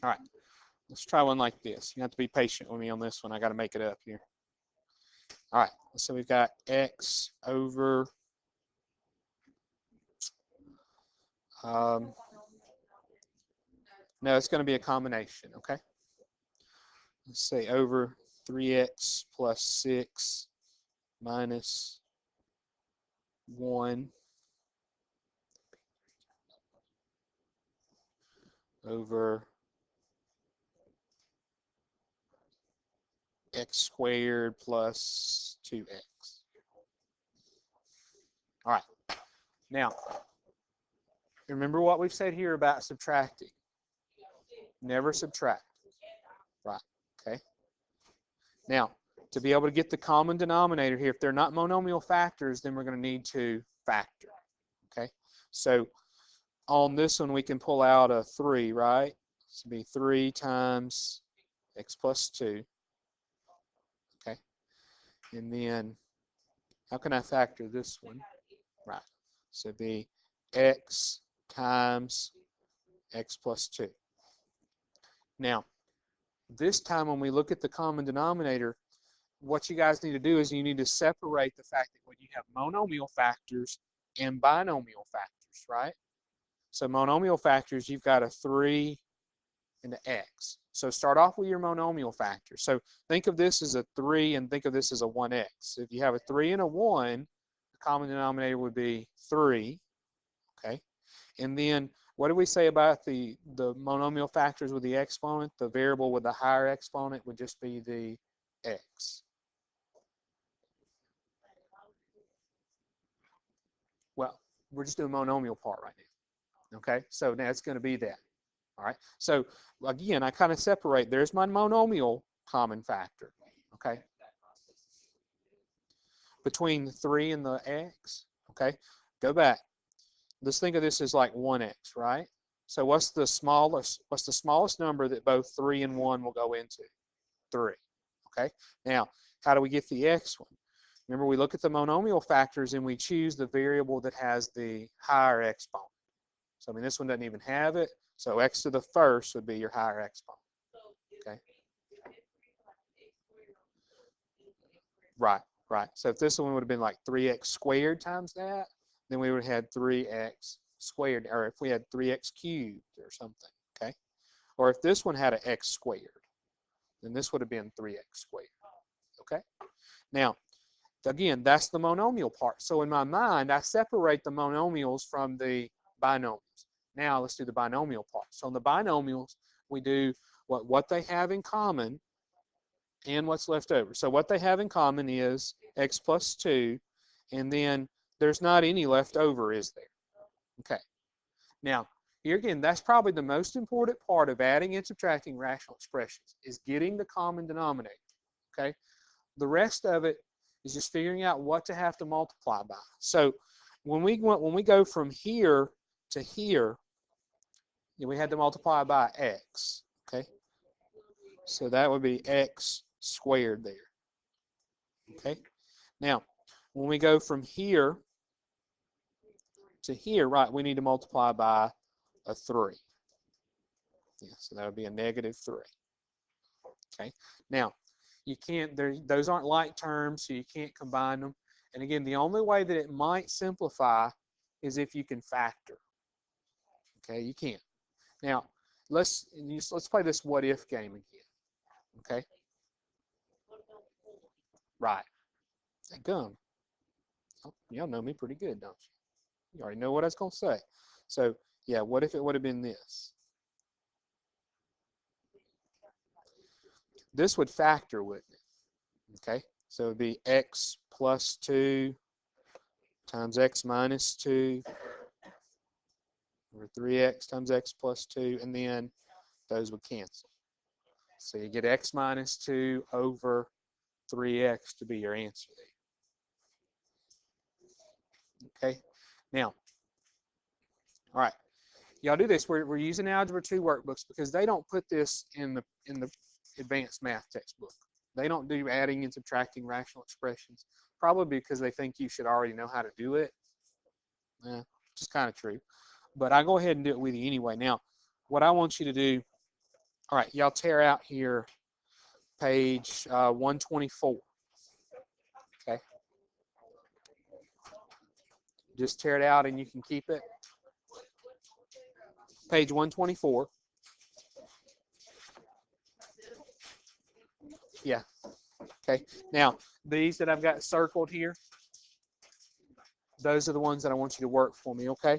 All right, let's try one like this. You have to be patient with me on this one. I got to make it up here. All right, so we've got x over um, no, it's going to be a combination, okay? Let's say over 3x plus 6 minus 1 over x squared plus 2x. All right, now remember what we've said here about subtracting. Never subtract, right? Okay. Now, to be able to get the common denominator here, if they're not monomial factors, then we're going to need to factor, okay? So on this one, we can pull out a 3, right? This would be 3 times x plus 2, okay? And then, how can I factor this one? Right, so it'd be x times x plus 2. Now, this time when we look at the common denominator, what you guys need to do is you need to separate the fact that when you have monomial factors and binomial factors, right? So monomial factors, you've got a 3 and an x. So start off with your monomial factors. So think of this as a 3 and think of this as a 1x. If you have a 3 and a 1, the common denominator would be 3, okay? And then what do we say about the monomial factors with the exponent? The variable with the higher exponent would just be the x. Well, we're just doing monomial part right now. Okay, so now it's going to be that. All right, so again, I kind of separate. There's my monomial common factor. Okay, between the 3 and the x. Okay, go back. Let's think of this as like 1x, right? So what's the smallest number that both 3 and 1 will go into? 3. Okay, now how do we get the x one? Remember, we look at the monomial factors and we choose the variable that has the higher exponent. So I mean, this one doesn't even have it. So x to the first would be your higher exponent. Okay. Right, right. So if this one would have been like 3x squared times that, then we would have had 3x squared, or if we had 3x cubed or something, okay? Or if this one had an x squared, then this would have been 3x squared, okay? Now, again, that's the monomial part. So in my mind, I separate the monomials from the binomials. Now let's do the binomial part. So in the binomials, we do what they have in common and what's left over. So what they have in common is x plus 2, and then there's not any left over, is there? Okay. Now, here again, that's probably the most important part of adding and subtracting rational expressions, is getting the common denominator. Okay. The rest of it is just figuring out what to have to multiply by. So when we go from here to here, we had to multiply by x. Okay. So that would be x squared there. Okay. Now, when we go from here to here, right, we need to multiply by a 3. Yeah, so that would be a negative 3. Okay. Now, you can't, those aren't like terms, so you can't combine them. And again, the only way that it might simplify is if you can factor. Okay, you can't. Now, let's play this what if game again. Okay. Right. That gum. Oh, y'all know me pretty good, don't you? You already know what I was going to say. So, yeah, what if it would have been this? This would factor, wouldn't it? Okay, so it would be x plus 2 times x minus 2 over 3x times x plus 2, and then those would cancel. So you get x minus 2 over 3x to be your answer there. Okay, now, all right, y'all do this. We're using Algebra 2 workbooks because they don't put this in the advanced math textbook. They don't do adding and subtracting rational expressions, probably because they think you should already know how to do it. Which is kind of true. But I go ahead and do it with you anyway. Now, what I want you to do All right, y'all tear out here page 124. Okay. Just tear it out and you can keep it. Page 124. Yeah. Okay. Now, these that I've got circled here, those are the ones that I want you to work for me, okay?